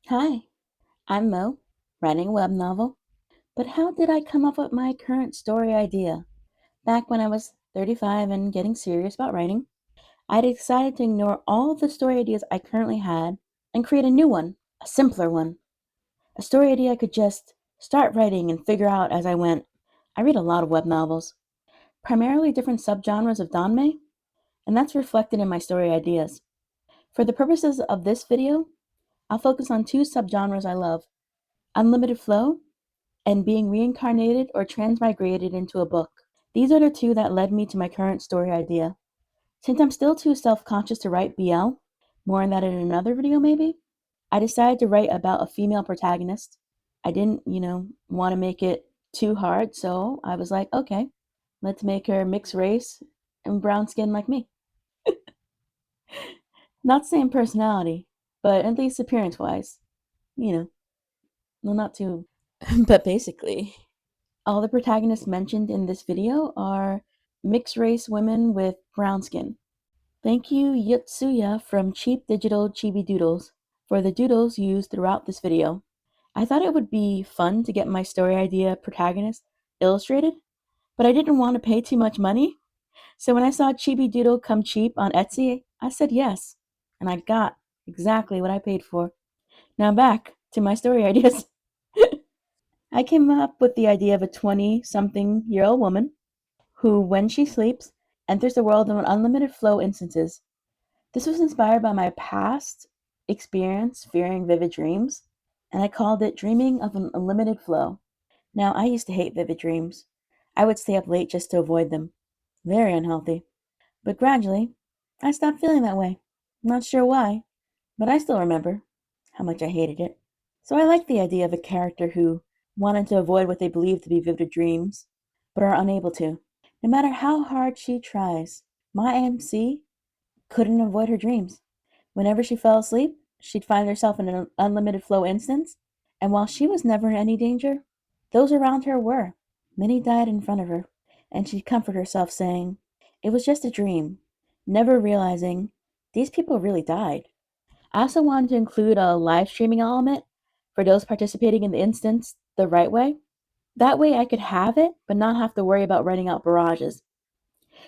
Hi, I'm Mo, writing a web novel. But how did I come up with my current story idea? Back when I was 35 and getting serious about writing, I decided to ignore all of the story ideas I currently had and create a new one, a simpler one. A story idea I could just start writing and figure out as I went. I read a lot of web novels, primarily different subgenres of Danmei, and that's reflected in my story ideas. For the purposes of this video, I'll focus on two subgenres I love: unlimited flow and being reincarnated or transmigrated into a book. These are the two that led me to my current story idea. Since I'm still too self-conscious to write BL, more on that in another video maybe, I decided to write about a female protagonist. I didn't, want to make it too hard, so I was like, okay, let's make her mixed race and brown skin like me. Not the same personality, but at least appearance wise, you know, well, not too. But basically, all the protagonists mentioned in this video are mixed race women with brown skin. Thank you Yutsuya from Cheap Digital Chibi Doodles for the doodles used throughout this video. I thought it would be fun to get my story idea protagonist illustrated, but I didn't want to pay too much money. So when I saw Chibi Doodle come cheap on Etsy, I said yes, and I got exactly what I paid for. Now back to my story ideas. I came up with the idea of a 20-something-year-old woman who, when she sleeps, enters the world of unlimited flow instances. This was inspired by my past experience fearing vivid dreams, and I called it Dreaming of an Unlimited Flow. Now, I used to hate vivid dreams. I would stay up late just to avoid them. Very unhealthy. But gradually, I stopped feeling that way. Not sure why, but I still remember how much I hated it. So I like the idea of a character who wanted to avoid what they believe to be vivid dreams, but are unable to. No matter how hard she tries, my MC couldn't avoid her dreams. Whenever she fell asleep, she'd find herself in an unlimited flow instance, and while she was never in any danger, those around her were. Many died in front of her, and she'd comfort herself saying, "It was just a dream," never realizing these people really died. I also wanted to include a live streaming element for those participating in the instance the right way. That way I could have it, but not have to worry about renting out barrages.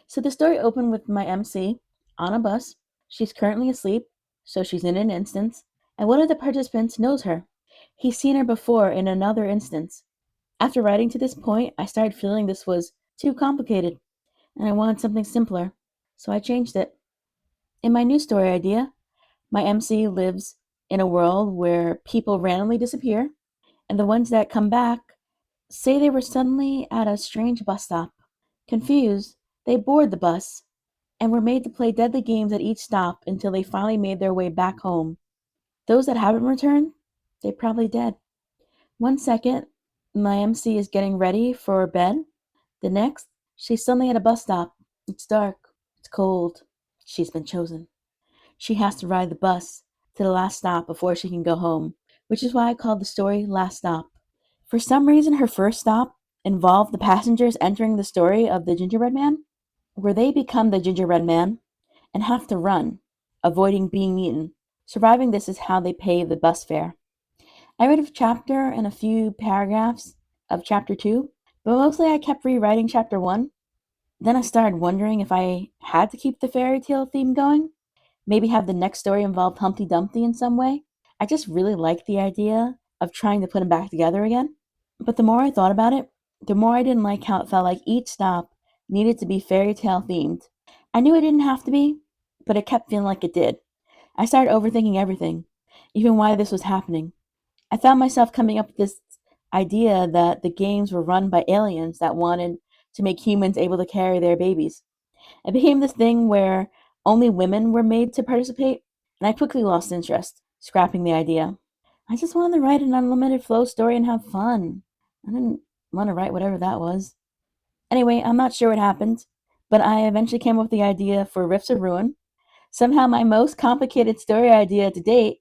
So the story opened with my MC on a bus. She's currently asleep, so she's in an instance, and one of the participants knows her. He's seen her before in another instance. After writing to this point, I started feeling this was too complicated, and I wanted something simpler, so I changed it. In my new story idea, my MC lives in a world where people randomly disappear, and the ones that come back say they were suddenly at a strange bus stop. Confused, they board the bus and were made to play deadly games at each stop until they finally made their way back home. Those that haven't returned, they're probably dead. One second, my MC is getting ready for bed. The next, she's suddenly at a bus stop. It's dark, it's cold. She's been chosen. She has to ride the bus to the last stop before she can go home, which is why I called the story Last Stop. For some reason, her first stop involved the passengers entering the story of the gingerbread man, where they become the gingerbread man and have to run, avoiding being eaten. Surviving this is how they pay the bus fare. I read a chapter and a few paragraphs of chapter 2, but mostly I kept rewriting chapter 1. Then I started wondering if I had to keep the fairy tale theme going, maybe have the next story involve Humpty Dumpty in some way. I just really liked the idea of trying to put them back together again. But the more I thought about it, the more I didn't like how it felt like each stop needed to be fairy tale themed. I knew it didn't have to be, but it kept feeling like it did. I started overthinking everything, even why this was happening. I found myself coming up with this idea that the games were run by aliens that wanted to make humans able to carry their babies. It became this thing where only women were made to participate, and I quickly lost interest, scrapping the idea. I just wanted to write an unlimited flow story and have fun. I didn't want to write whatever that was. Anyway, I'm not sure what happened, but I eventually came up with the idea for Rifts of Ruin, somehow my most complicated story idea to date,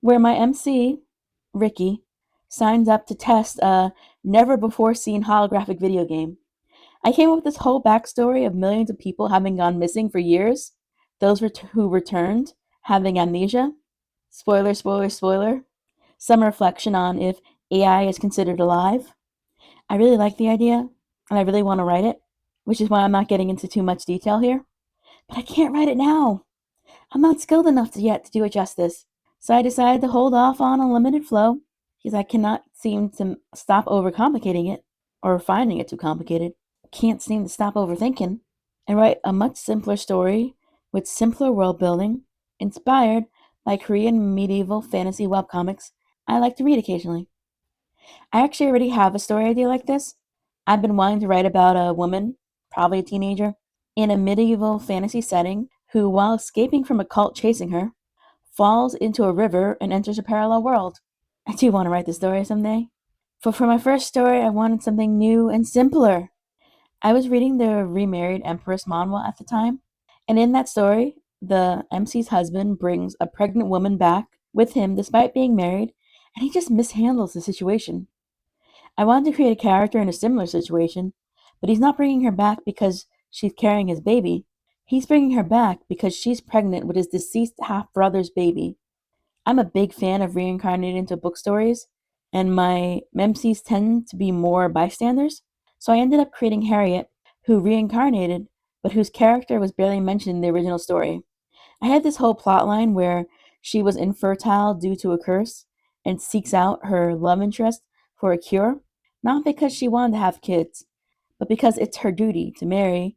where my MC, Ricky, signs up to test a never before seen holographic video game. I came up with this whole backstory of millions of people having gone missing for years, those who returned having amnesia. Spoiler, spoiler, spoiler. some reflection on if AI is considered alive. I really like the idea, and I really want to write it, which is why I'm not getting into too much detail here. But I can't write it now. I'm not skilled enough yet to do it justice. So I decided to hold off on unlimited flow because I cannot seem to stop overcomplicating it or finding it too complicated. Can't seem to stop overthinking and write a much simpler story with simpler world building inspired by Korean medieval fantasy webcomics I like to read occasionally. I actually already have a story idea like this. I've been wanting to write about a woman, probably a teenager, in a medieval fantasy setting who, while escaping from a cult chasing her, falls into a river and enters a parallel world. I do want to write this story someday. But for my first story, I wanted something new and simpler. I was reading the Remarried Empress manhwa at the time, and in that story, the MC's husband brings a pregnant woman back with him despite being married, and he just mishandles the situation. I wanted to create a character in a similar situation, but he's not bringing her back because she's carrying his baby. He's bringing her back because she's pregnant with his deceased half brother's baby. I'm a big fan of reincarnated into book stories, and my MCs tend to be more bystanders, so I ended up creating Harriet, who reincarnated, but whose character was barely mentioned in the original story. I had this whole plot line where she was infertile due to a curse and seeks out her love interest for a cure, not because she wanted to have kids, but because it's her duty to marry,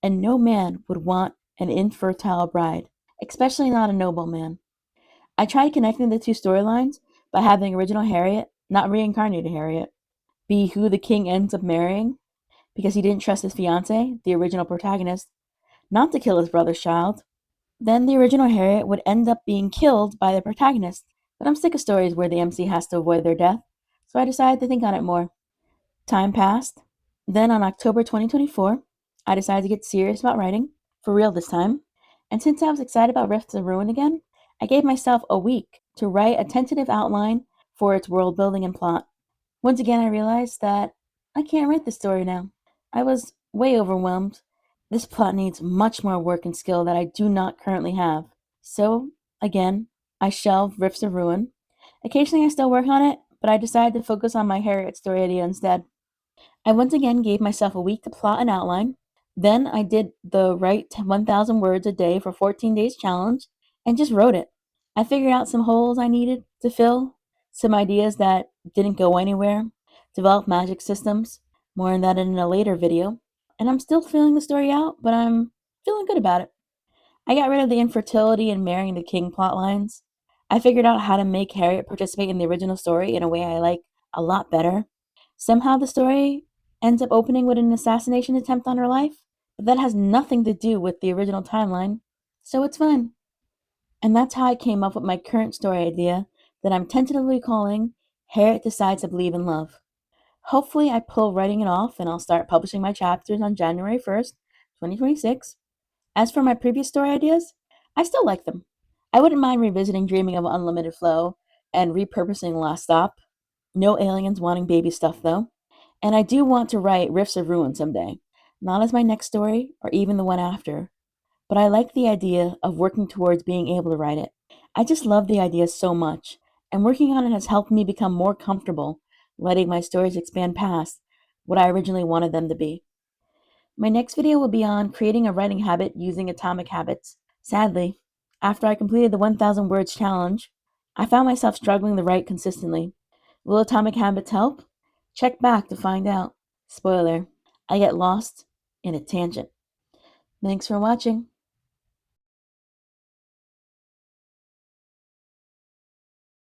and no man would want an infertile bride, especially not a noble man. I tried connecting the two storylines by having original Harriet, not reincarnated Harriet, be who the king ends up marrying because he didn't trust his fiancée, the original protagonist, not to kill his brother's child. Then the original Harriet would end up being killed by the protagonist. But I'm sick of stories where the MC has to avoid their death, so I decided to think on it more. Time passed. Then on October 2024, I decided to get serious about writing, for real this time. And since I was excited about Rifts of Ruin again, I gave myself a week to write a tentative outline for its world building and plot. Once again, I realized that I can't write this story now. I was way overwhelmed. This plot needs much more work and skill that I do not currently have. So, again, I shelved Rifts of Ruin. Occasionally I still work on it, but I decided to focus on my Harriet story idea instead. I once again gave myself a week to plot an outline. Then I did the write 1,000 words a day for 14 days challenge and just wrote it. I figured out some holes I needed to fill, some ideas that didn't go anywhere, developed magic systems, more on that in a later video, and I'm still filling the story out, but I'm feeling good about it. I got rid of the infertility and marrying the king plot lines. I figured out how to make Harriet participate in the original story in a way I like a lot better. Somehow the story ends up opening with an assassination attempt on her life, but that has nothing to do with the original timeline, so it's fine. And that's how I came up with my current story idea that I'm tentatively calling Harriet Decides to Believe in Love. Hopefully, I pull writing it off and I'll start publishing my chapters on January 1st, 2026. As for my previous story ideas, I still like them. I wouldn't mind revisiting Dreaming of Unlimited Flow and repurposing Last Stop. No aliens wanting baby stuff, though. And I do want to write Rifts of Ruin someday. Not as my next story, or even the one after, but I like the idea of working towards being able to write it. I just love the idea so much, and working on it has helped me become more comfortable letting my stories expand past what I originally wanted them to be. My next video will be on creating a writing habit using atomic habits. Sadly, after I completed the 1,000 words challenge, I found myself struggling to write consistently. Will atomic habits help? Check back to find out. Spoiler, I get lost in a tangent. Thanks for watching.